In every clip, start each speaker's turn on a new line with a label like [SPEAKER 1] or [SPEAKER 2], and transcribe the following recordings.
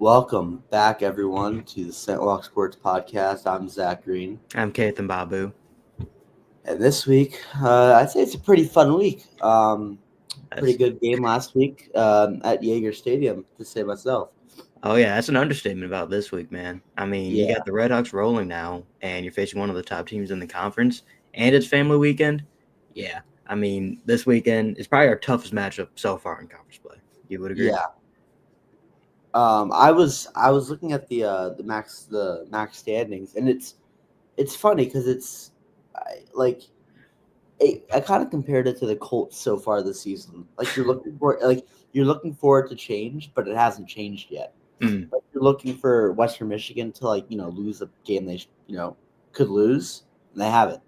[SPEAKER 1] Welcome back, everyone, to the Scentwalk Sports Podcast. I'm Zach Green,
[SPEAKER 2] I'm Kathan Babu.
[SPEAKER 1] and this week, I'd say it's a pretty fun week. Pretty
[SPEAKER 2] That's
[SPEAKER 1] good game last week at Yager Stadium, to say myself.
[SPEAKER 2] that's an understatement about this week, man. I mean, you
[SPEAKER 1] Yeah,
[SPEAKER 2] got the Red Hawks rolling now, and you're facing one of the top teams in the conference, and it's family weekend. Yeah, I mean, this weekend is probably our toughest matchup so far in conference play. You would agree?
[SPEAKER 1] yeah. I was looking at the max standings, and it's funny because like I kind of compared it to the Colts so far this season. You're looking for it to change, but it hasn't changed yet.
[SPEAKER 2] Mm.
[SPEAKER 1] Like you're looking for Western Michigan to lose a game they could lose, and they haven't.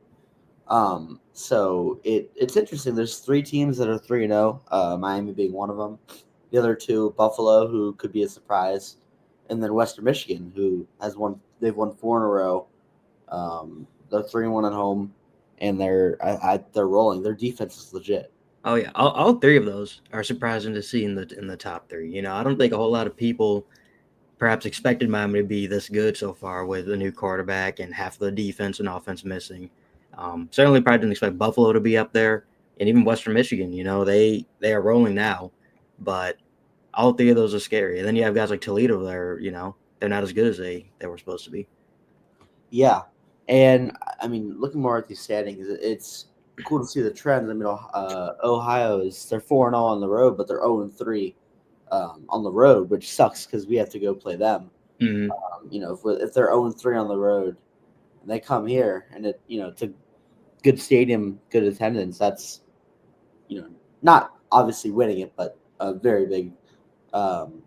[SPEAKER 1] So it's interesting. There's three teams that are 3-0. Miami being one of them. The other two, Buffalo, who could be a surprise, and then Western Michigan, who has won. They've won four in a row. They're 3-1 at home, and they're rolling. Their defense is legit.
[SPEAKER 2] Oh yeah, all three of those are surprising to see in the top three. I don't think a whole lot of people perhaps expected Miami to be this good so far with a new quarterback and half of the defense and offense missing. Certainly, probably didn't expect Buffalo to be up there, and even Western Michigan. They are rolling now, but all three of those are scary. And then you have guys like Toledo. They're not as good as they were supposed to be.
[SPEAKER 1] Yeah, and I mean, looking more at these standings, it's cool to see the trends. I mean, Ohio they're 4-0 on the road, but they're 0-3 on the road, which sucks because we have to go play them.
[SPEAKER 2] Mm-hmm.
[SPEAKER 1] If they're 0-3 on the road and they come here and it's a good stadium, good attendance, that's not obviously winning it, but a very big. Um,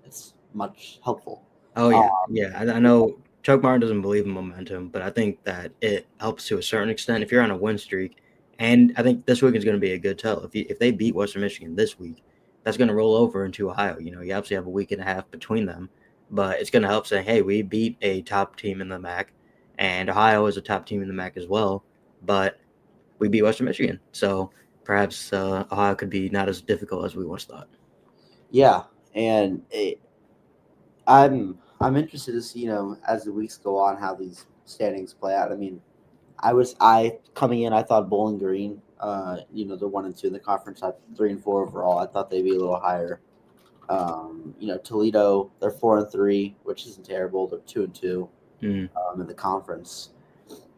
[SPEAKER 1] it's much helpful.
[SPEAKER 2] Oh
[SPEAKER 1] Um,
[SPEAKER 2] yeah. I know Chuck Martin doesn't believe in momentum, but I think that it helps to a certain extent if you're on a win streak. And I think this week is going to be a good tell. If they beat Western Michigan this week, that's going to roll over into Ohio. You obviously have a week and a half between them, but it's going to help say, hey, we beat a top team in the MAC, and Ohio is a top team in the MAC as well, but we beat Western Michigan. So perhaps Ohio could be not as difficult as we once thought.
[SPEAKER 1] yeah, and I'm interested to see as the weeks go on how these standings play out. I mean, I coming in, I thought Bowling Green, they're 1-2 in the conference, at 3-4 overall. I thought they'd be a little higher. Toledo, they're 4-3, which isn't terrible. They're 2-2
[SPEAKER 2] Mm.
[SPEAKER 1] in the conference.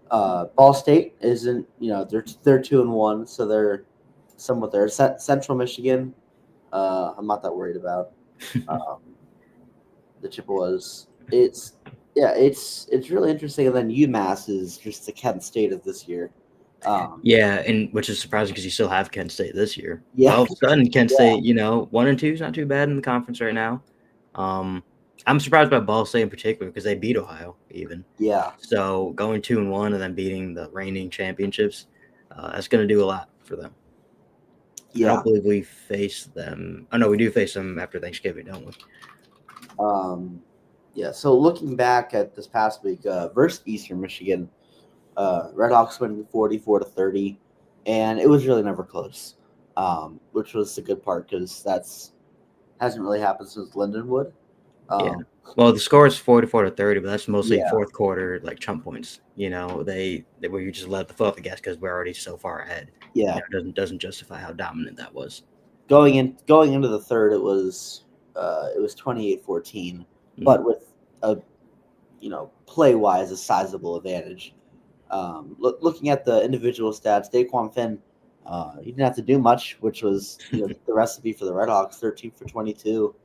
[SPEAKER 1] Ball State isn't, they're 2-1, so they're somewhat there. Central Michigan, I'm not that worried about. Um, the Chippewas. It's really interesting. And then UMass is just the Kent State of this year. Um,
[SPEAKER 2] Yeah, and which is surprising because you still have Kent State this year. But
[SPEAKER 1] yeah,
[SPEAKER 2] all of a sudden, Kent
[SPEAKER 1] yeah,
[SPEAKER 2] State, 1-2 is not too bad in the conference right now. Um, I'm surprised by Ball State in particular because they beat Ohio even.
[SPEAKER 1] yeah,
[SPEAKER 2] So going 2-1 and then beating the reigning championships, that's going to do a lot for them. I
[SPEAKER 1] yeah.
[SPEAKER 2] don't believe we face them. Oh no, we do face them after Thanksgiving, don't we?
[SPEAKER 1] Um, yeah. So looking back at this past week versus Eastern Michigan, Red Hawks winning 44-30, and it was really never close, which was the good part because that's hasn't really happened since Lindenwood.
[SPEAKER 2] Yeah.
[SPEAKER 1] Um,
[SPEAKER 2] Well, the score is 44-30, but that's mostly
[SPEAKER 1] yeah,
[SPEAKER 2] fourth quarter like chump points. They where you just let the foot off the gas because we're already so far ahead.
[SPEAKER 1] yeah.
[SPEAKER 2] Doesn't justify how dominant that was.
[SPEAKER 1] Going into the third, it was 28-14,
[SPEAKER 2] Mm.
[SPEAKER 1] but with a play wise a sizable advantage. Looking at the individual stats, Daquan Finn, he didn't have to do much, which was the recipe for the Red Hawks. 13 for 22,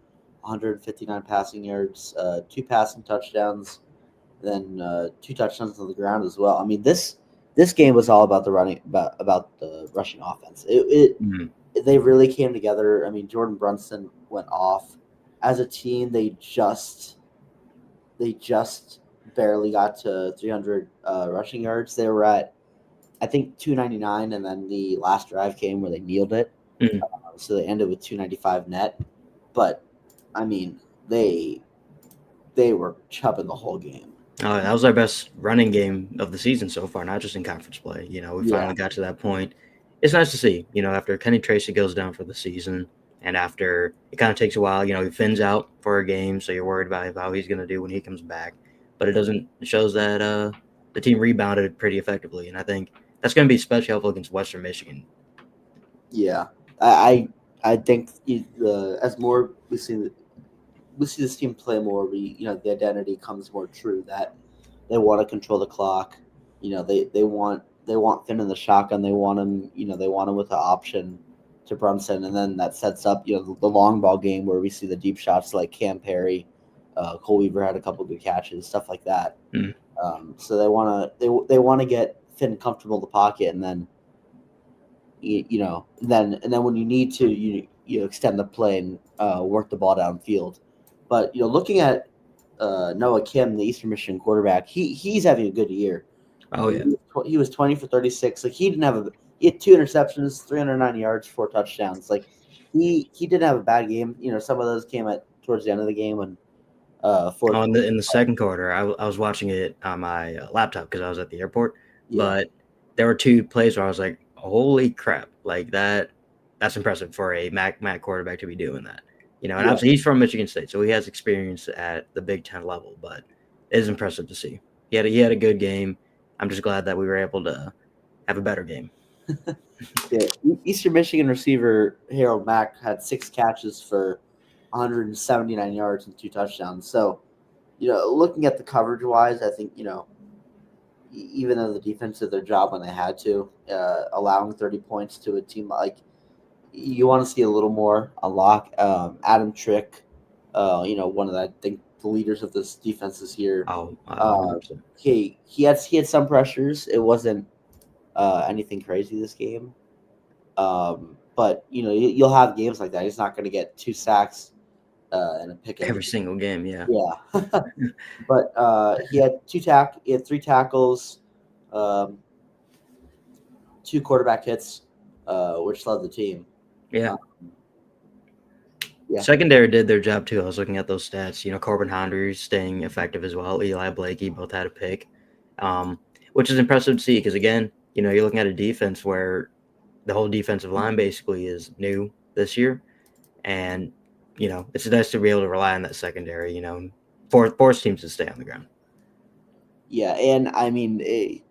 [SPEAKER 1] 159 passing yards, two passing touchdowns, then two touchdowns on the ground as well. I mean this game was all about the running about the rushing offense.
[SPEAKER 2] Mm.
[SPEAKER 1] They really came together. I mean, Jordan Brunson went off. As a team, they just barely got to 300 rushing yards. They were at, I think, 299, and then the last drive came where they kneeled it.
[SPEAKER 2] Mm.
[SPEAKER 1] So they ended with 295 net. But I mean, they were chubbing the whole game.
[SPEAKER 2] That was our best running game of the season so far, not just in conference play. We
[SPEAKER 1] Yeah,
[SPEAKER 2] finally got to that point. It's nice to see. After Kenny Tracy goes down for the season, And after it kind of takes a while, Finn's out for a game, so you're worried about how he's going to do when he comes back. But it shows that the team rebounded pretty effectively, and I think that's going to be especially helpful against Western Michigan.
[SPEAKER 1] Yeah, I think as more we see this team play more, the identity comes more true that they want to control the clock. They want Finn in the shotgun. They want him. They want him with the option to Brunson, and then that sets up the long ball game where we see the deep shots like Cam Perry, Cole Weaver had a couple good catches, stuff like that.
[SPEAKER 2] Mm.
[SPEAKER 1] So they want to get Finn comfortable in the pocket, and then then when you need to, you extend the play and work the ball downfield. But looking at Noah Kim, the Eastern Michigan quarterback, he's having a good year.
[SPEAKER 2] Oh yeah,
[SPEAKER 1] he was 20 for 36. Like he had 2 interceptions, 309 yards, 4 touchdowns. Like he didn't have a bad game. Some of those came towards the end of the game when
[SPEAKER 2] in the second quarter, I was watching it on my laptop because I was at the airport.
[SPEAKER 1] Yeah.
[SPEAKER 2] But there were 2 plays where I was like, "Holy crap!" Like that's impressive for a MAC quarterback to be doing that. And obviously he's from Michigan State, so he has experience at the Big Ten level. But it is impressive to see. He had a good game. I'm just glad that we were able to have a better game.
[SPEAKER 1] Yeah. Eastern Michigan receiver Harold Mack had 6 catches for 179 yards and 2 touchdowns. So, looking at the coverage wise, I think, even though the defense did their job when they had to, allowing 30 points to a team like you want to see a little more unlock. Adam Trick, one of I think the leaders of this defense this year. He had some pressures. It wasn't anything crazy this game. But you'll have games like that. He's not going to get 2 sacks and a pick
[SPEAKER 2] every single game. Yeah.
[SPEAKER 1] But he had 3 tackles, 2 quarterback hits, which led the team.
[SPEAKER 2] Yeah. Secondary did their job too. I was looking at those stats. Corbin Hondry staying effective as well. Eli Blakey both had a pick, which is impressive to see because again, you're looking at a defense where the whole defensive line basically is new this year, and it's nice to be able to rely on that secondary. Force teams to stay on the ground.
[SPEAKER 1] Yeah, and I mean, we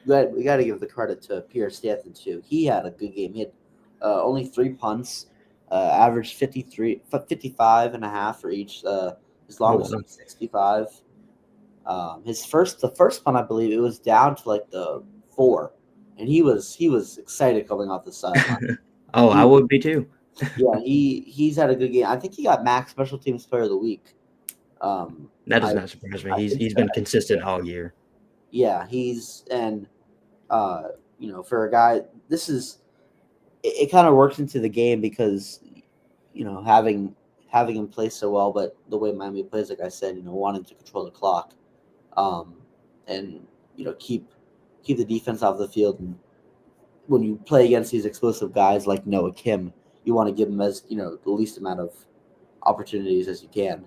[SPEAKER 1] got to give the credit to Pierre Stanton too. He had a good game. He had only 3 punts, averaged 55 and a half for each. His longest was 65. The first punt, I believe, it was down to like the 4, and he was excited coming off the sideline.
[SPEAKER 2] I would be too.
[SPEAKER 1] Yeah, he's had a good game. I think he got MAC Special Teams Player of the Week.
[SPEAKER 2] That does not surprise me. He's been consistent all year.
[SPEAKER 1] Yeah, for a guy, it kind of works into the game because having him play so well, but the way Miami plays, like I said, wanting to control the clock, and keep the defense off the field. And when you play against these explosive guys like Noah Kim, you want to give him as the least amount of opportunities as you can,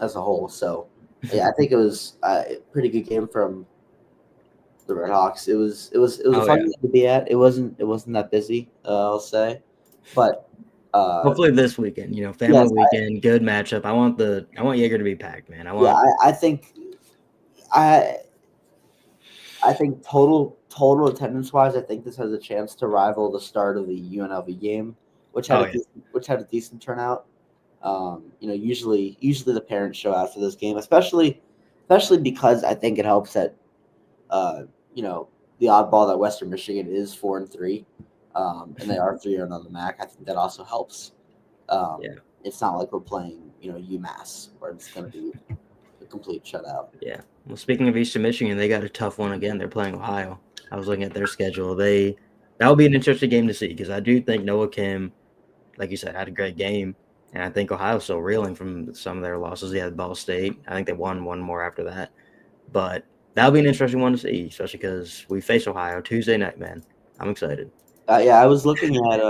[SPEAKER 1] as a whole. So yeah, I think it was a pretty good game from the Red Hawks. It was a fun game to be at. It wasn't that busy, I'll say, but
[SPEAKER 2] hopefully this weekend, family weekend, good matchup. I want Jaeger to be packed, man.
[SPEAKER 1] I think total attendance wise, I think this has a chance to rival the start of the UNLV game, which had a decent turnout. Usually the parents show out for this game, especially because I think it helps that the oddball that Western Michigan is 4-3, and they are 3-0 on the MAC. I think that also helps. It's not like we're playing UMass where it's going to be a complete shutout.
[SPEAKER 2] Yeah. Well, speaking of Eastern Michigan, they got a tough one again. They're playing Ohio. I was looking at their schedule. That will be an interesting game to see because I do think Noah Kim, like you said, had a great game. And I think Ohio's still reeling from some of their losses. They had Ball State. I think they won one more after that. But that'll be an interesting one to see, especially because we face Ohio Tuesday night, man. I'm excited.
[SPEAKER 1] I was looking at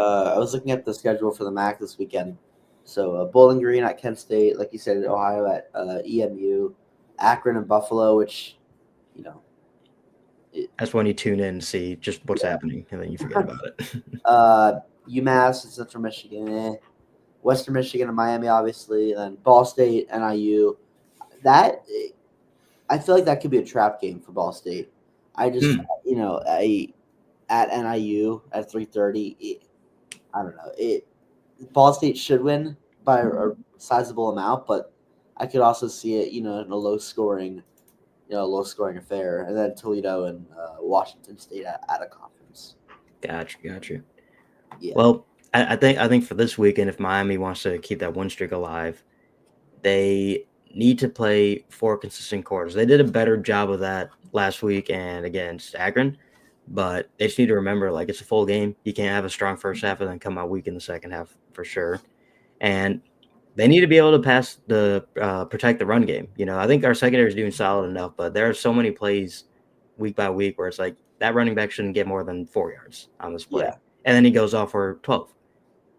[SPEAKER 1] the schedule for the MAC this weekend. So Bowling Green at Kent State, like you said, Ohio at EMU, Akron and Buffalo, which
[SPEAKER 2] that's when you tune in and see just what's happening, and then you forget about it.
[SPEAKER 1] UMass and Central Michigan, Western Michigan and Miami, obviously, and then Ball State, NIU. That I feel like that could be a trap game for Ball State. I just, at NIU at 3:30. I don't know. Ball State should win by a sizable amount, but I could also see it, in a low scoring affair, and then Toledo and Washington State at a conference.
[SPEAKER 2] Gotcha.
[SPEAKER 1] Yeah.
[SPEAKER 2] Well, I think for this weekend, if Miami wants to keep that win streak alive, they need to play 4 consistent quarters. They did a better job of that last week and against Akron, but they just need to remember, like, it's a full game. You can't have a strong first half and then come out weak in the second half for sure. And they need to be able to protect the run game. I think our secondary is doing solid enough, but there are so many plays week by week where it's like that running back shouldn't get more than 4 yards on this play.
[SPEAKER 1] Yeah.
[SPEAKER 2] And then he goes off for 12.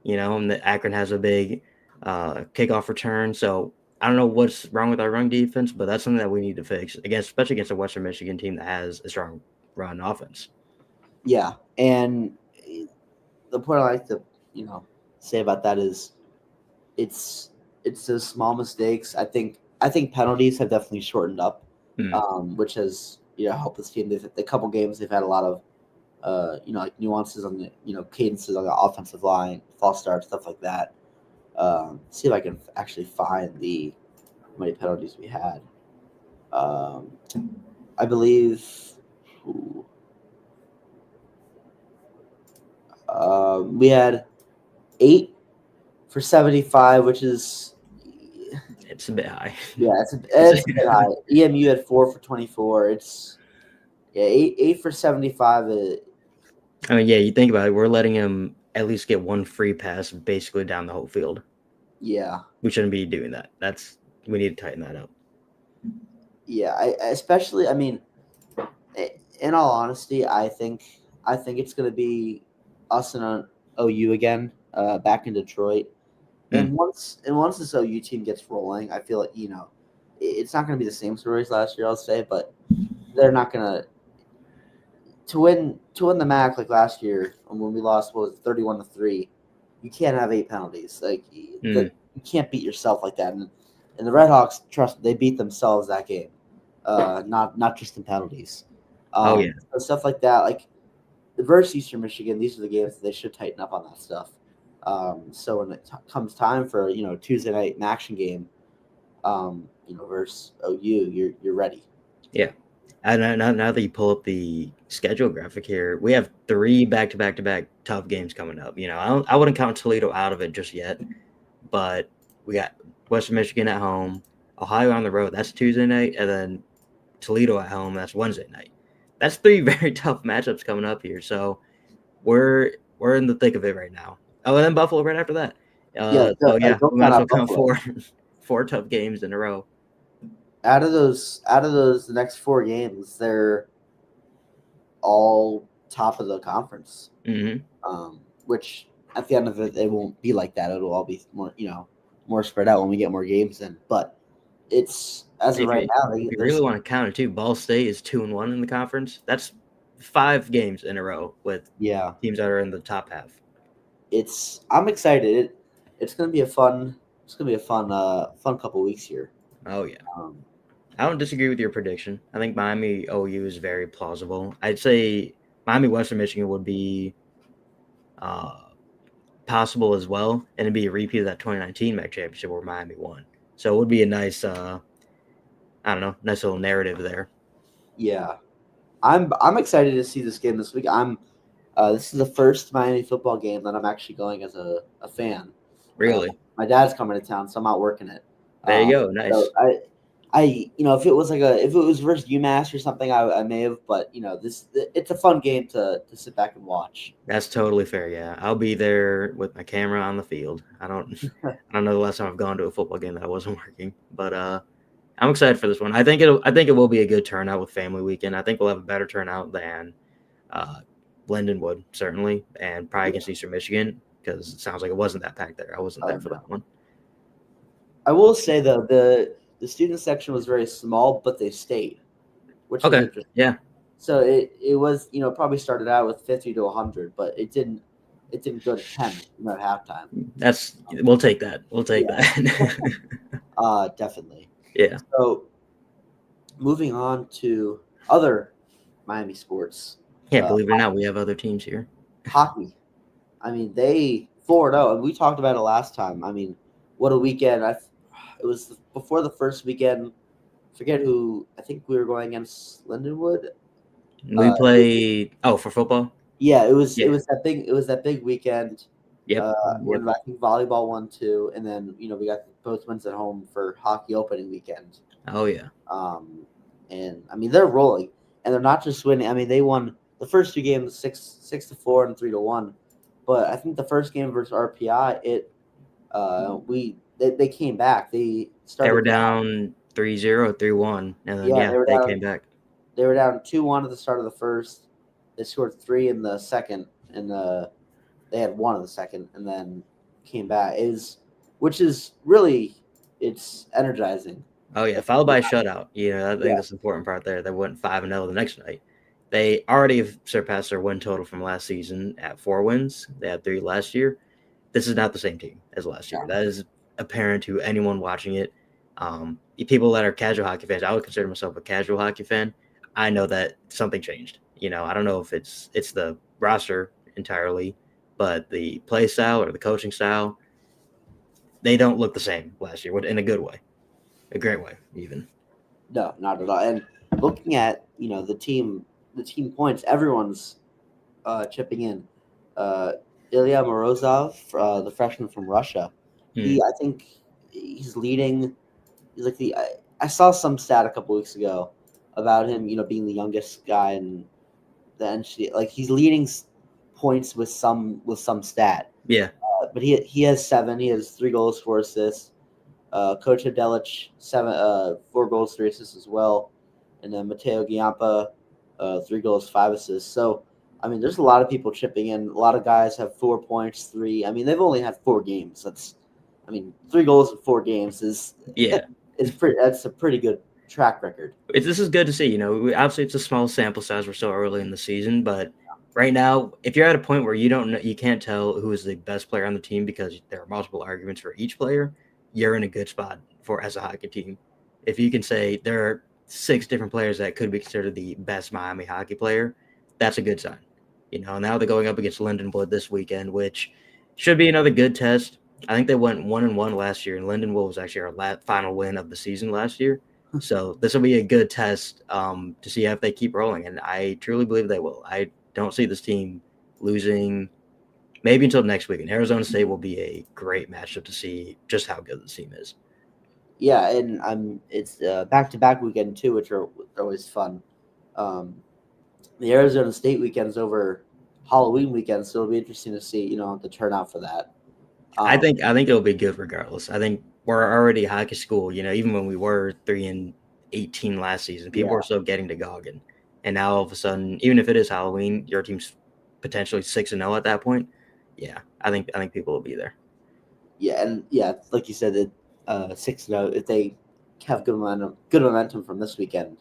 [SPEAKER 2] And the Akron has a big kickoff return. So I don't know what's wrong with our run defense, but that's something that we need to fix, especially against a Western Michigan team that has a strong run offense.
[SPEAKER 1] Yeah, and the point I like to say about that is it's those small mistakes. I think penalties have definitely shortened up, which has helped this team. The couple games they've had a lot of like nuances on the cadences on the offensive line, false starts, stuff like that. See if I can actually find how many penalties we had. I believe. We had 8 for 75, which is
[SPEAKER 2] it's a bit high.
[SPEAKER 1] Yeah, it's a bit high. EMU had 4 for 24. It's 8 for 75.
[SPEAKER 2] I mean, yeah, you think about it, we're letting him at least get one free pass basically down the whole field.
[SPEAKER 1] Yeah,
[SPEAKER 2] we shouldn't be doing that. We need to tighten that up.
[SPEAKER 1] Yeah, especially. I mean, in all honesty, I think it's going to be us and OU again, back in Detroit. And once this OU team gets rolling, I feel like it's not going to be the same story as last year, I'll say, but they're not going to win the MAC like last year when we lost 31-3. You can't have 8 penalties. Like you can't beat yourself like that. And the Red Hawks, trust me, they beat themselves that game, not just in penalties.
[SPEAKER 2] So
[SPEAKER 1] stuff like that, like versus Eastern Michigan, these are the games that they should tighten up on that stuff. So when it comes time for Tuesday night an action game, versus OU, you're ready.
[SPEAKER 2] Yeah, and now that you pull up the schedule graphic here, we have 3 back-to-back tough games coming up. I wouldn't count Toledo out of it just yet, but we got Western Michigan at home, Ohio on the road. That's Tuesday night, and then Toledo at home. That's Wednesday night. That's 3 very tough matchups coming up here. So we're in the thick of it right now. Oh, and then Buffalo right after that. We might as well count 4 tough games in a row.
[SPEAKER 1] Out of those, the next 4 games, they're all top of the conference. Which at the end of it won't be like that. It'll all be more spread out when we get more games in. But it's as of right now.
[SPEAKER 2] You really want to count it too. Ball State is 2-1 in the conference. That's 5 games in a row with teams that are in the top half.
[SPEAKER 1] I'm excited. It's gonna be a fun couple weeks here.
[SPEAKER 2] Oh yeah. I don't disagree with your prediction. I think Miami OU is very plausible. I'd say Miami Western Michigan would be possible as well, and it'd be a repeat of that 2019 MAC championship where Miami won. So it would be a nice, nice little narrative there.
[SPEAKER 1] Yeah, I'm excited to see this game this week. This is the first Miami football game that I'm actually going as a fan.
[SPEAKER 2] Really?
[SPEAKER 1] My dad's coming to town, so I'm out working it.
[SPEAKER 2] There you go. Nice.
[SPEAKER 1] So if it was versus UMass or something, I may have, but it's a fun game to sit back and watch.
[SPEAKER 2] That's totally fair. Yeah, I'll be there with my camera on the field. I don't know the last time I've gone to a football game that I wasn't working, but I'm excited for this one. I think it will be a good turnout with family weekend. I think we'll have a better turnout than Linden would, certainly, and probably against Eastern Michigan, because it sounds like it wasn't that packed there. I wasn't there for that one.
[SPEAKER 1] I will say though, the student section was very small, but they stayed, which was interesting.
[SPEAKER 2] Yeah.
[SPEAKER 1] So it was probably started out with 50 to 100, but it didn't it didn't go to 10 at halftime.
[SPEAKER 2] We'll take that. We'll take
[SPEAKER 1] Yeah.
[SPEAKER 2] that.
[SPEAKER 1] Definitely.
[SPEAKER 2] Yeah.
[SPEAKER 1] So moving on to other Miami sports,
[SPEAKER 2] Yeah, believe it or not, we have other teams here.
[SPEAKER 1] hockey. I mean, they 4-0, and we talked about it last time. I mean, what a weekend! It was before the first weekend. Forget who. I think we were going against Lindenwood.
[SPEAKER 2] We play for football.
[SPEAKER 1] Yeah, it was
[SPEAKER 2] Yeah.
[SPEAKER 1] it was that big weekend.
[SPEAKER 2] Yep.
[SPEAKER 1] When I think volleyball won 2, and then we got both wins at home for hockey opening weekend.
[SPEAKER 2] Oh yeah.
[SPEAKER 1] And I mean they're rolling, and they're not just winning. I mean they won the first 2 games 6-4 and 3-1, but I think the first game versus RPI they came back. They
[SPEAKER 2] were down 3-0, 3-1, and then they came back.
[SPEAKER 1] They were down 2-1 at the start of the first. They scored 3 in the second, and they had 1 in the second, and then came back. Which is really it's energizing.
[SPEAKER 2] Oh yeah, followed by a shutout. I think that's the important part there. They went 5-0 the next night. They already have surpassed their win total from last season at 4 wins. They had 3 last year. This is not the same team as last year. That is apparent to anyone watching it. People that are casual hockey fans, I would consider myself a casual hockey fan. I know that something changed. I don't know if it's the roster entirely, but the play style or the coaching style, they don't look the same last year in a good way, a great way even.
[SPEAKER 1] No, not at all. And looking at the team points, everyone's chipping in. Ilya Morozov, the freshman from Russia, I think he's leading. He's like I saw some stat a couple weeks ago about him, being the youngest guy in the NCAA. Like he's leading points with some stat.
[SPEAKER 2] Yeah.
[SPEAKER 1] But he has 7. He has 3 goals, 4 assists. Coach Adelich 4 goals, 3 assists as well, and then Mateo Giampa 3 goals, 5 assists. So I mean, there's a lot of people chipping in. A lot of guys have 4 points, 3. I mean, they've only had 4 games. 3 goals in 4 games is that's a pretty good track record.
[SPEAKER 2] This is good to see. Obviously it's a small sample size. We're still early in the season, but right now, if you're at a point where you can't tell who is the best player on the team because there are multiple arguments for each player, you're in a good spot as a hockey team. If you can say there are 6 different players that could be considered the best Miami hockey player, that's a good sign. Now they're going up against Lindenwood this weekend, which should be another good test. I think they went 1-1 last year, and Lindenwood was actually our final win of the season last year. So this will be a good test to see if they keep rolling, and I truly believe they will. I don't see this team losing maybe until next week. And Arizona State will be a great matchup to see just how good this team is.
[SPEAKER 1] Yeah, and it's back-to-back weekend too, which are always fun. The Arizona State weekend's over Halloween weekend, so it'll be interesting to see the turnout for that.
[SPEAKER 2] I think it'll be good regardless. I think we're already a hockey school. Even when we were 3-18 last season, people were still getting to Goggin. And now all of a sudden, even if it is Halloween, your team's potentially 6-0 at that point. Yeah, I think people will be there.
[SPEAKER 1] Yeah, and like you said, 6-0. If they have good momentum from this weekend,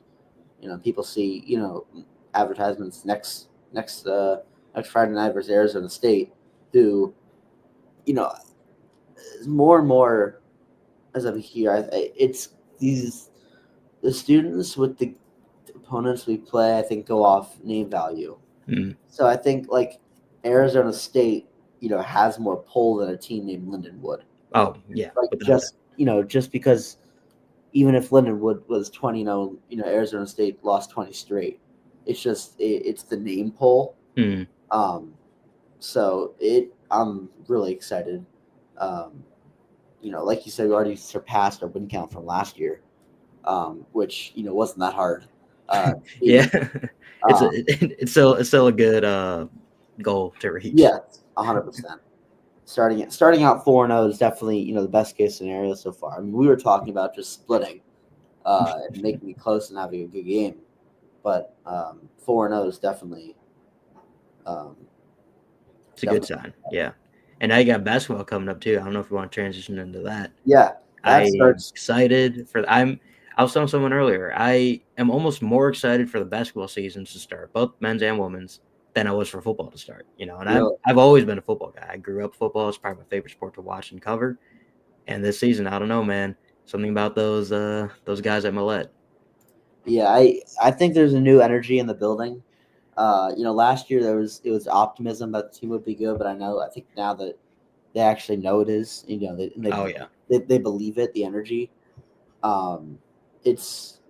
[SPEAKER 1] people see advertisements next Friday night versus Arizona State, who more and more as I'm here, it's the students with the opponents we play, I think, go off name value. So I think like Arizona State, has more pull than a team named Lindenwood.
[SPEAKER 2] Oh yeah,
[SPEAKER 1] just because even if Lindenwood was 20-0, Arizona State lost 20 straight. It's just it's the name pull. So I'm really excited. Like you said, we already surpassed our win count from last year, which wasn't that hard.
[SPEAKER 2] Yeah, it's still a good goal to reach.
[SPEAKER 1] Yeah, 100%. Starting out 4-0 is definitely the best case scenario so far. I mean, we were talking about just splitting, and making it close and having a good game, but 4-0 is definitely.
[SPEAKER 2] It's a good sign, yeah. And now you got basketball coming up too. I don't know if you want to transition into that.
[SPEAKER 1] Yeah,
[SPEAKER 2] I'm excited for. I was telling someone earlier. I am almost more excited for the basketball seasons to start, both men's and women's, than I was for football to start. And
[SPEAKER 1] Really?
[SPEAKER 2] I've always been a football guy. I grew up football. It's probably my favorite sport to watch and cover. And this season, I don't know, man. Something about those guys at Millette.
[SPEAKER 1] Yeah, I think there's a new energy in the building. Last year it was optimism that the team would be good, but I think now that they actually know it is,
[SPEAKER 2] Oh yeah,
[SPEAKER 1] they believe it, the energy. Um, it's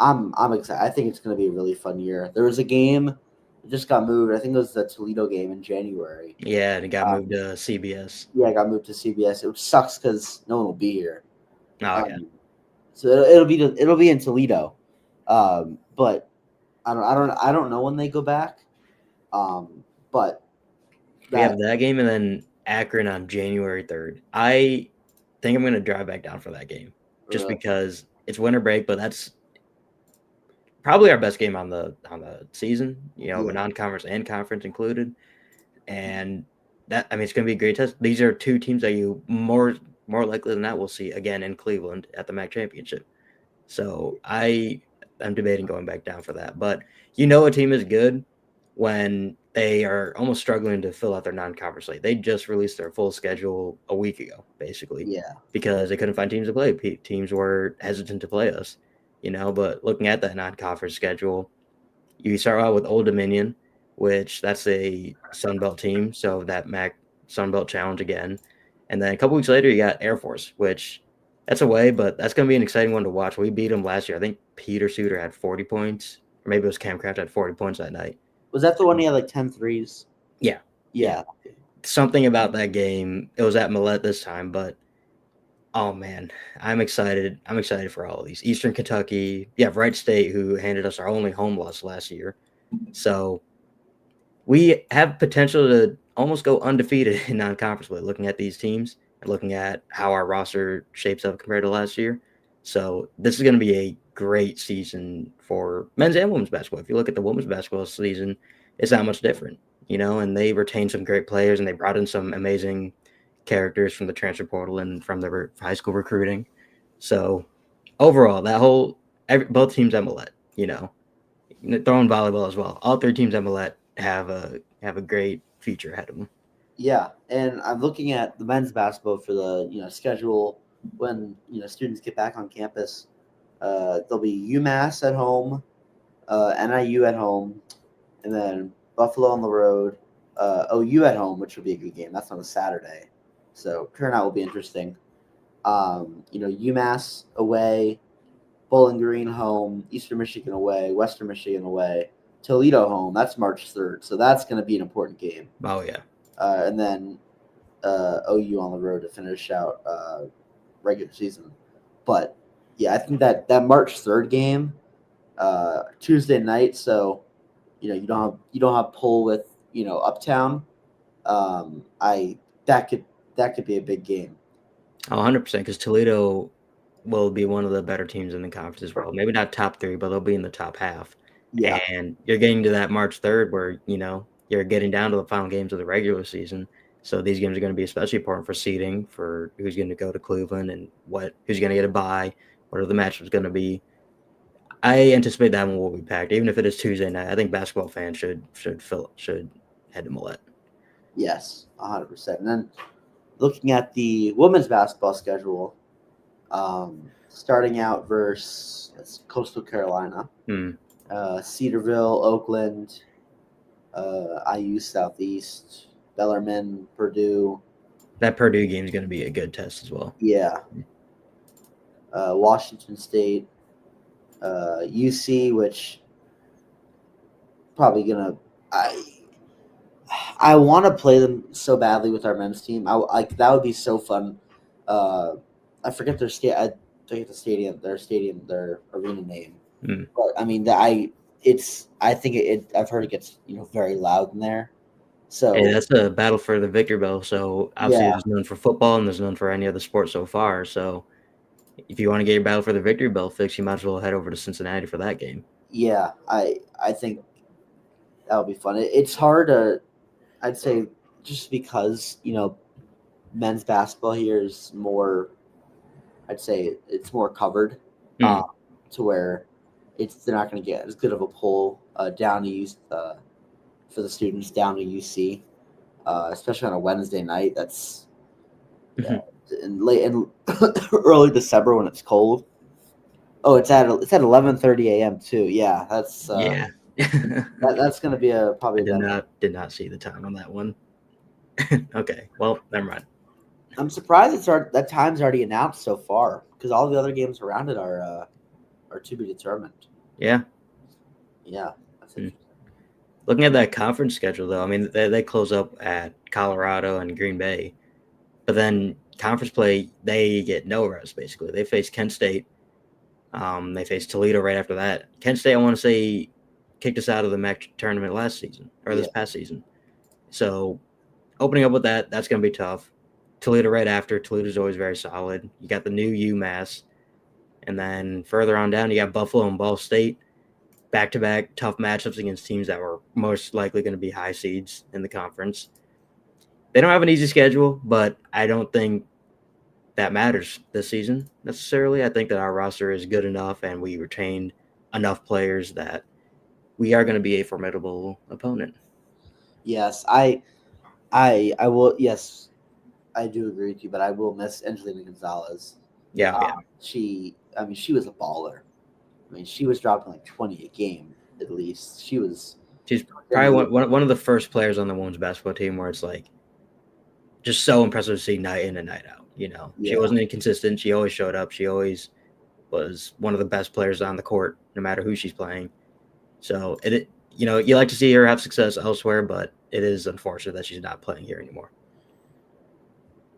[SPEAKER 1] I'm excited. I think it's going to be a really fun year. There was a game that just got moved. I think it was the Toledo game in January.
[SPEAKER 2] yeah. And it got moved
[SPEAKER 1] Um,
[SPEAKER 2] to CBS.
[SPEAKER 1] yeah, it got moved to CBS. It sucks because no one will be here.
[SPEAKER 2] Oh yeah,
[SPEAKER 1] Um, so it'll be in Toledo, but I don't know when they go back. But
[SPEAKER 2] we have
[SPEAKER 1] that
[SPEAKER 2] that game and then Akron on January 3rd. I think I'm going to drive back down for that game just
[SPEAKER 1] uh,
[SPEAKER 2] because it's winter break, but that's probably our best game on the season.
[SPEAKER 1] yeah,
[SPEAKER 2] Non-conference and conference included, and it's going to be a great test. These are two teams that you more likely than not will see again in Cleveland at the MAC championship. So I'm debating going back down for that. But a team is good when they are almost struggling to fill out their non-conference slate. They just released their full schedule a week ago, basically,
[SPEAKER 1] yeah,
[SPEAKER 2] because they couldn't find teams to play. Teams were hesitant to play us, But looking at that non-conference schedule, you start out with Old Dominion, which that's a Sun Belt team, so that MAC Sun Belt challenge again. And then a couple weeks later, you got Air Force, which that's away, but that's going to be an exciting one to watch. We beat them last year. I think Peter Suter had 40 points, or maybe it was Cam Kraft had 40 points that night.
[SPEAKER 1] was that the one he had like 10 threes?
[SPEAKER 2] Yeah.
[SPEAKER 1] Yeah.
[SPEAKER 2] Something about that game. It was at Millette this time, but oh man, I'm excited. I'm excited for all of these. Eastern Kentucky, Wright State, who handed us our only home loss last year. So we have potential to almost go undefeated in non-conference play, looking at these teams and looking at how our roster shapes up compared to last year. So this is going to be a great season for men's and women's basketball. If you look at the women's basketball season, it's not much different, and they retained some great players and they brought in some amazing characters from the transfer portal and from the high school recruiting. So overall, both teams at Millette, throwing volleyball as well. All three teams at Millette have a great future ahead of them.
[SPEAKER 1] Yeah, and I'm looking at the men's basketball for the schedule when students get back on campus. There'll be UMass at home, NIU at home, and then Buffalo on the road, OU at home, which will be a good game. That's on a Saturday, so turnout will be interesting. UMass away, Bowling Green home, Eastern Michigan away, Western Michigan away, Toledo home. That's March 3rd, so that's going to be an important game.
[SPEAKER 2] Oh yeah,
[SPEAKER 1] and then OU on the road to finish out regular season. But yeah, I think that March 3rd game, Tuesday night. So you don't have pull with Uptown. That could be a big game.
[SPEAKER 2] 100%. Because Toledo will be one of the better teams in the conference as well. Maybe not top three, but they'll be in the top half.
[SPEAKER 1] Yeah,
[SPEAKER 2] And you're getting to that March 3rd where you're getting down to the final games of the regular season. So these games are going to be especially important for seeding, for who's going to go to Cleveland and who's going to get a bye, what are the matchups going to be. I anticipate that one will be packed, even if it is Tuesday night. I think basketball fans should head to Millette.
[SPEAKER 1] Yes, 100%. And then looking at the women's basketball schedule, starting out versus Coastal Carolina, Cedarville, Oakland, IU Southeast, Bellarmine, Purdue.
[SPEAKER 2] That Purdue game is going to be a good test as well.
[SPEAKER 1] Yeah. Washington State, UC, which probably gonna. I want to play them so badly with our men's team. That would be so fun. I forget their their arena name. But I mean, I think I've heard it gets very loud in there. So
[SPEAKER 2] hey, that's a battle for the Victor Bell. So obviously,
[SPEAKER 1] yeah,
[SPEAKER 2] there's none for football and there's none for any other sport so far. So if you want to get your battle for the Victory Bell fixed, you might as well head over to Cincinnati for that game.
[SPEAKER 1] yeah, I think that would be fun. It's hard to, I'd say, just because men's basketball here is more. I'd say it's more covered, to where they're not going to get as good of a pull down east for the students down to UC, especially on a Wednesday night. That's in early December when it's cold. Oh, it's at 11:30 a.m. too. Yeah,
[SPEAKER 2] Yeah.
[SPEAKER 1] that's going to be probably
[SPEAKER 2] I
[SPEAKER 1] a better.
[SPEAKER 2] did not see the time on that one. Okay, well, never mind.
[SPEAKER 1] I'm surprised that time's already announced so far because all the other games around it are to be determined.
[SPEAKER 2] Yeah.
[SPEAKER 1] Yeah, that's interesting.
[SPEAKER 2] Looking at that conference schedule, though, I mean, they close up at Colorado and Green Bay, but then conference play, they get no rest, basically. They face Kent State. They face Toledo right after that. Kent State, I want to say, kicked us out of the MAC tournament last season, or this past season. So opening up with that's going to be tough. Toledo right after. Toledo's always very solid. You got the new UMass. And then further on down, you got Buffalo and Ball State. Back-to-back tough matchups against teams that were most likely going to be high seeds in the conference. They don't have an easy schedule, but I don't think that matters this season necessarily. I think that our roster is good enough and we retained enough players that we are going to be a formidable opponent.
[SPEAKER 1] Yes, I will. Yes, I do agree with you, but I will miss Angelina Gonzalez.
[SPEAKER 2] Yeah.
[SPEAKER 1] She was a baller. I mean, she was dropping like 20 a game at least. She's
[SPEAKER 2] probably one of the first players on the women's basketball team where it's like just so impressive to see night in and night out. She wasn't inconsistent. She always showed up. She always was one of the best players on the court, no matter who she's playing. So you like to see her have success elsewhere, but it is unfortunate that she's not playing here anymore.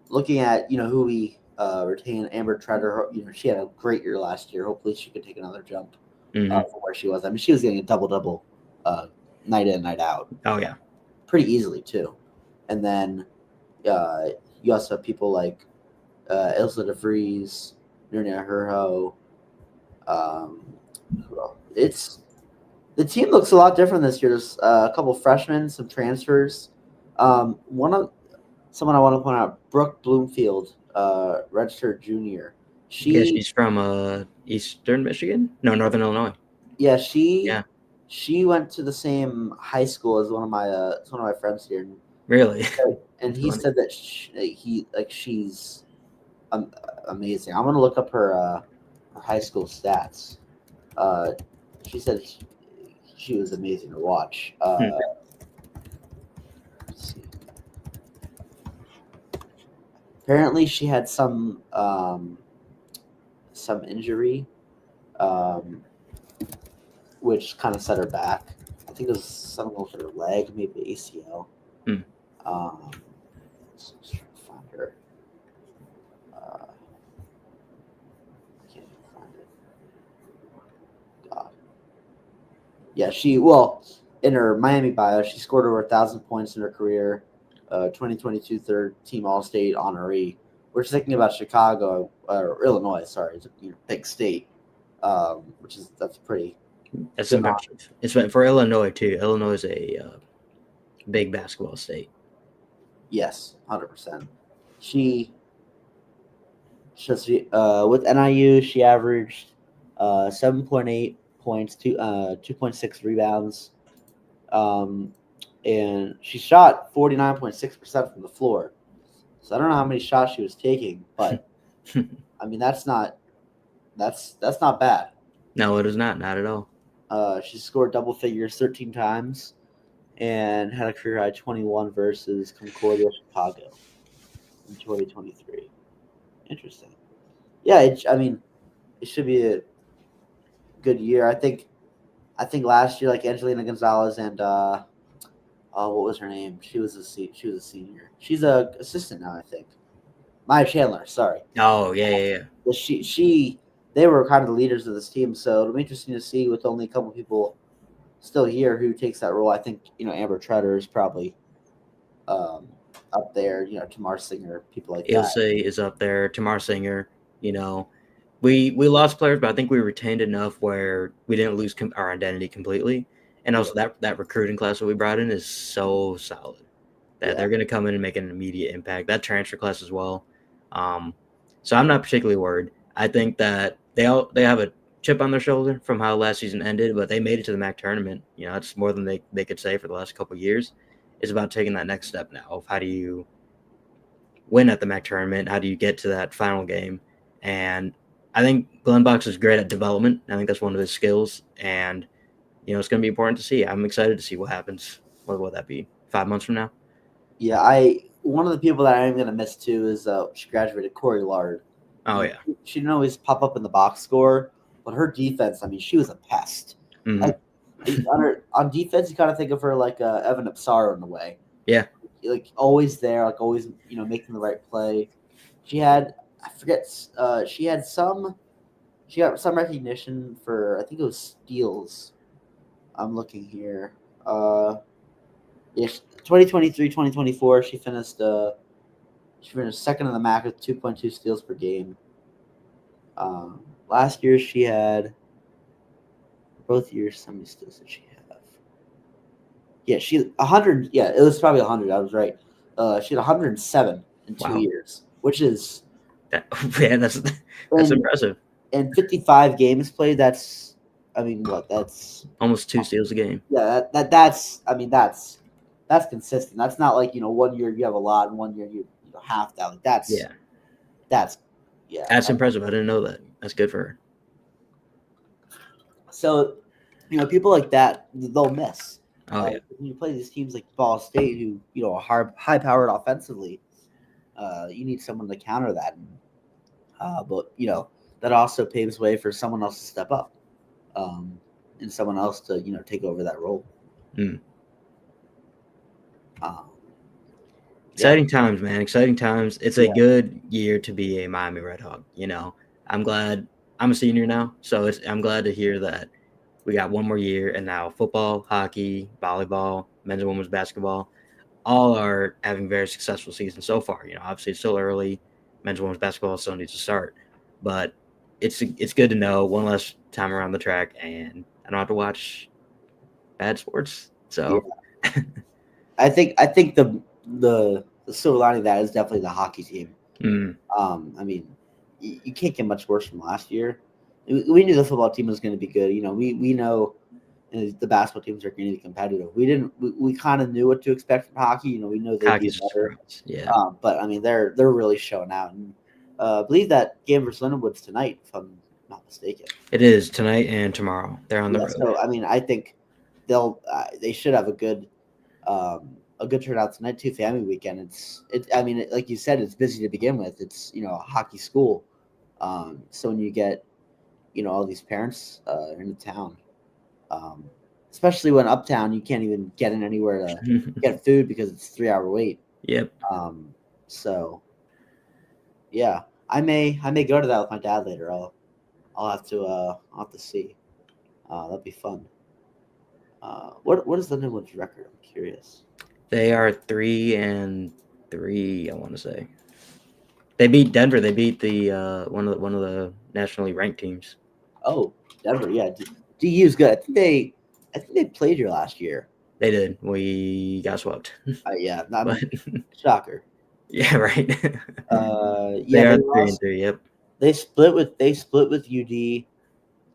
[SPEAKER 1] Looking at who we retain, Amber Treader. She had a great year last year. Hopefully, she could take another jump from where she was. I mean, she was getting a double night in, night out.
[SPEAKER 2] Oh yeah,
[SPEAKER 1] pretty easily too. And then you also have people like Ilsa DeVries, Nurnia Herho. The team looks a lot different this year. There's a couple freshmen, some transfers. Someone I want to point out, Brooke Bloomfield, registered junior.
[SPEAKER 2] She's from Eastern Michigan? No, Northern Illinois.
[SPEAKER 1] Yeah, she went to the same high school as one of my friends here.
[SPEAKER 2] Really?
[SPEAKER 1] And he said that she's amazing. I'm gonna look up her high school stats. She said she was amazing to watch. Let's see. Apparently, she had some injury, which kind of set her back. I think it was something with her leg, maybe ACL. Let's try to find her. I can't even find it. God. Yeah, in her Miami bio, she scored over 1,000 points in her career. 2022 third team All-State honoree. We're thinking about Chicago or Illinois. Sorry, it's a big state, that's pretty.
[SPEAKER 2] That's impressive. It's for Illinois too. Illinois is a big basketball state.
[SPEAKER 1] Yes, 100%. With NIU, she averaged 7.8 points, 2.6 rebounds, and she shot 49.6% from the floor. So I don't know how many shots she was taking, but I mean that's not bad.
[SPEAKER 2] No, it is not at all.
[SPEAKER 1] She scored double figures 13 times and had a career high 21 versus Concordia Chicago in 2023. Interesting. Yeah, it should be a good year. I think last year, like Angelina Gonzalez and what was her name? She was a senior. She's a assistant now, I think. Maya Chandler, sorry.
[SPEAKER 2] Oh yeah.
[SPEAKER 1] They were kind of the leaders of this team, so it'll be interesting to see with only a couple people still here who takes that role. I think Amber Treader is probably up there. Tamar Singer, people like that.
[SPEAKER 2] Ilse is up there. Tamar Singer. We lost players, but I think we retained enough where we didn't lose our identity completely. And also that recruiting class that we brought in is so solid that they're going to come in and make an immediate impact. That transfer class as well. So I'm not particularly worried. I think that they have chip on their shoulder from how last season ended, but they made it to the MAC tournament. You know, it's more than they could say for the last couple of years. It's about taking that next step now of how do you win at the MAC tournament? How do you get to that final game? And I think Glenn Box is great at development. I think that's one of his skills. And, you know, it's going to be important to see. I'm excited to see what happens. What will that be? 5 months from now?
[SPEAKER 1] Yeah, one of the people that I'm gonna miss too is she graduated, Corey Lard.
[SPEAKER 2] Oh, yeah.
[SPEAKER 1] She didn't always pop up in the box score, but her defense, I mean, she was a pest.
[SPEAKER 2] Mm-hmm.
[SPEAKER 1] On defense, you kind of think of her like Evan Apsaro in a way.
[SPEAKER 2] Yeah.
[SPEAKER 1] Like always there, like always, you know, making the right play. She got some recognition for, I think it was steals. I'm looking here. Yeah, 2023, 2024, she finished second in the MAC with 2.2 steals per game. Last year she had both years. How many steals did she have? Yeah, 100. Yeah, it was probably 100. I was right. She had 107 in 2 years, which is
[SPEAKER 2] that's impressive.
[SPEAKER 1] And 55 games played. That's
[SPEAKER 2] almost 2 steals a game.
[SPEAKER 1] Yeah, that's consistent. That's not like, you know, 1 year you have a lot and 1 year you half that. Like that's
[SPEAKER 2] impressive. I didn't know that. That's good for her.
[SPEAKER 1] So, you know, people like that, they'll miss.
[SPEAKER 2] Oh, yeah.
[SPEAKER 1] When you play these teams like Ball State, who, you know, are high-powered offensively, you need someone to counter that. But, you know, that also paves way for someone else to step up, and someone else to, you know, take over that role.
[SPEAKER 2] Exciting times, man. Exciting times. It's a good year to be a Miami Redhawk. You know, I'm glad I'm a senior now, so I'm glad to hear that we got 1 more year, and now football, hockey, volleyball, men's and women's basketball, all are having very successful seasons so far. You know, obviously it's still early. Men's and women's basketball still needs to start, but it's good to know one less time around the track, and I don't have to watch bad sports. So,
[SPEAKER 1] I think the silver lining of that is definitely the hockey team. I mean, you can't get much worse from last year. We knew the football team was going to be good. You know, we know the basketball teams are going to be competitive. We kind of knew what to expect from hockey. You know, we know they'd be better.
[SPEAKER 2] Yeah.
[SPEAKER 1] But I mean, they're really showing out. And I believe that game versus Lindenwood's tonight, if I'm not mistaken.
[SPEAKER 2] It is tonight and tomorrow. They're on the road.
[SPEAKER 1] So I mean, I think they should have a good turnout tonight too. Family weekend. I mean, like you said, it's busy to begin with. It's, you know, a hockey school. So when you get, you know, all these parents in the town, especially when uptown you can't even get in anywhere to get food because it's 3-hour wait.
[SPEAKER 2] Yep.
[SPEAKER 1] So yeah, I may go to that with my dad later. I'll have to see. That'd be fun. What is Lindenwood's record? I'm curious.
[SPEAKER 2] They are 3-3. I want to say they beat Denver. They beat the one of the nationally ranked teams.
[SPEAKER 1] Oh, Denver, yeah. DU's good. I think they played here last year.
[SPEAKER 2] They did. We got swept.
[SPEAKER 1] Yeah, shocker.
[SPEAKER 2] Yeah, right.
[SPEAKER 1] They
[SPEAKER 2] are 3-3. Yep.
[SPEAKER 1] They split with UD,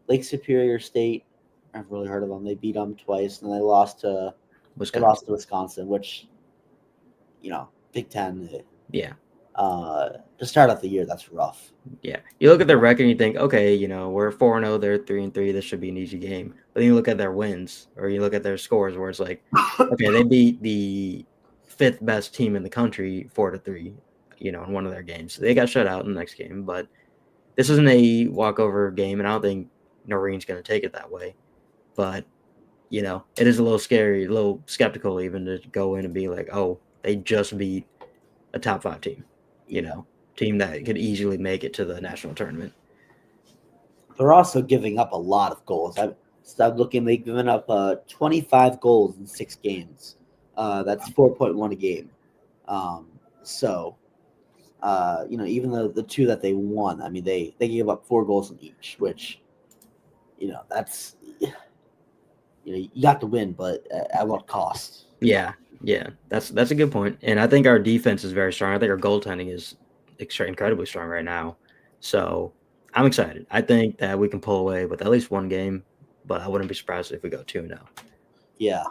[SPEAKER 1] Lake Superior State. I've really heard of them. They beat them twice, and they lost to Wisconsin, which, you know, Big Ten.
[SPEAKER 2] Yeah.
[SPEAKER 1] To start off the year, that's rough.
[SPEAKER 2] Yeah. You look at their record and you think, okay, you know, we're 4-0, they're 3-3. This should be an easy game. But then you look at their wins, or you look at their scores, where it's like, okay, they beat the 5th best team in the country 4-3, you know, in one of their games. They got shut out in the next game, but this isn't a walkover game, and I don't think Noreen's going to take it that way. But, you know, it is a little scary, a little skeptical even to go in and be like, oh, they just beat a top 5 team, you know, team that could easily make it to the national tournament.
[SPEAKER 1] They're also giving up a lot of goals. I've looking, they've given up 25 goals in 6 games. That's 4.1 a game. So, you know, even the 2 that they won, I mean, they gave up 4 goals in each, which, you know, that's, you know, you got to win, but at what cost?
[SPEAKER 2] Yeah, that's a good point. And I think our defense is very strong. I think our goaltending is incredibly strong right now. So I'm excited. I think that we can pull away with at least one game, but I wouldn't be surprised if we go 2-0.
[SPEAKER 1] Yeah.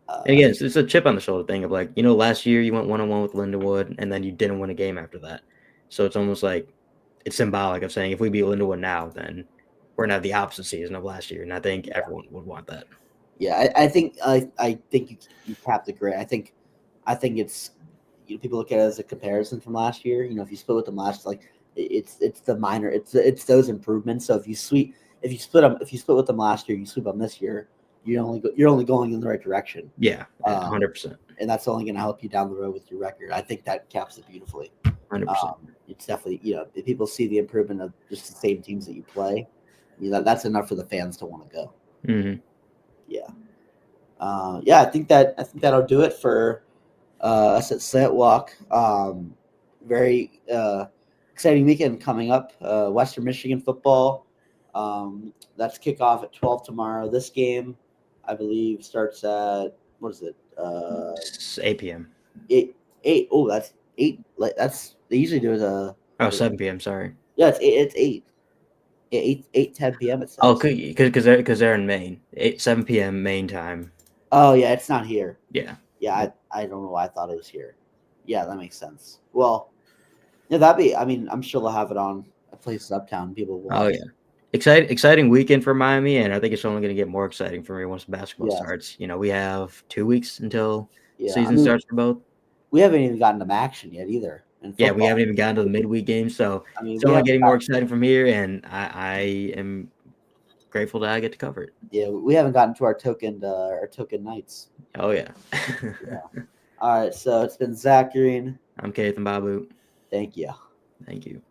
[SPEAKER 2] And again, it's a chip on the shoulder thing of like, last year you went 1-1 with Lindenwood, and then you didn't win a game after that. So it's almost like it's symbolic of saying if we beat Lindenwood now, then we're gonna have the opposite season of last year, and I think everyone would want that.
[SPEAKER 1] Yeah, I think you capped it great. I think it's people look at it as a comparison from last year. If you split with them last, like it's the minor, it's those improvements. So if you split with them last year, you sweep them this year, you're only going in the right direction.
[SPEAKER 2] Yeah, 100%.
[SPEAKER 1] And that's only going to help you down the road with your record. I think that caps it beautifully.
[SPEAKER 2] 100%.
[SPEAKER 1] It's definitely if people see the improvement of just the same teams that you play, that's enough for the fans to want to go.
[SPEAKER 2] Mm-hmm.
[SPEAKER 1] Yeah. I think that'll do it for us at Slant Walk. Very exciting weekend coming up. Western Michigan football. That's kickoff at 12 tomorrow. This game, I believe, starts at what is it?
[SPEAKER 2] It's 8 p.m.
[SPEAKER 1] 8. Oh, that's 8. That's they usually do it.
[SPEAKER 2] 7 p.m. Sorry.
[SPEAKER 1] Yeah, it's 8. 8:10 p.m. It says.
[SPEAKER 2] Oh, because they're in Maine. 7 p.m. Maine time.
[SPEAKER 1] Oh yeah, it's not here.
[SPEAKER 2] Yeah.
[SPEAKER 1] Yeah, I don't know why I thought it was here. Yeah, that makes sense. Well, yeah, I'm sure they'll have it on places uptown. People will watch.
[SPEAKER 2] Oh yeah. Exciting weekend for Miami, and I think it's only going to get more exciting for me once basketball starts. We have 2 weeks until season starts for both.
[SPEAKER 1] We haven't even gotten to action yet either.
[SPEAKER 2] Yeah, we haven't even gotten to the midweek game, so it's only getting more exciting from here, and I am grateful that I get to cover it.
[SPEAKER 1] Yeah, we haven't gotten to our token nights.
[SPEAKER 2] Oh yeah.
[SPEAKER 1] Yeah. All right, so it's been Zach Green.
[SPEAKER 2] I'm Kathan Babu.
[SPEAKER 1] Thank you.
[SPEAKER 2] Thank you.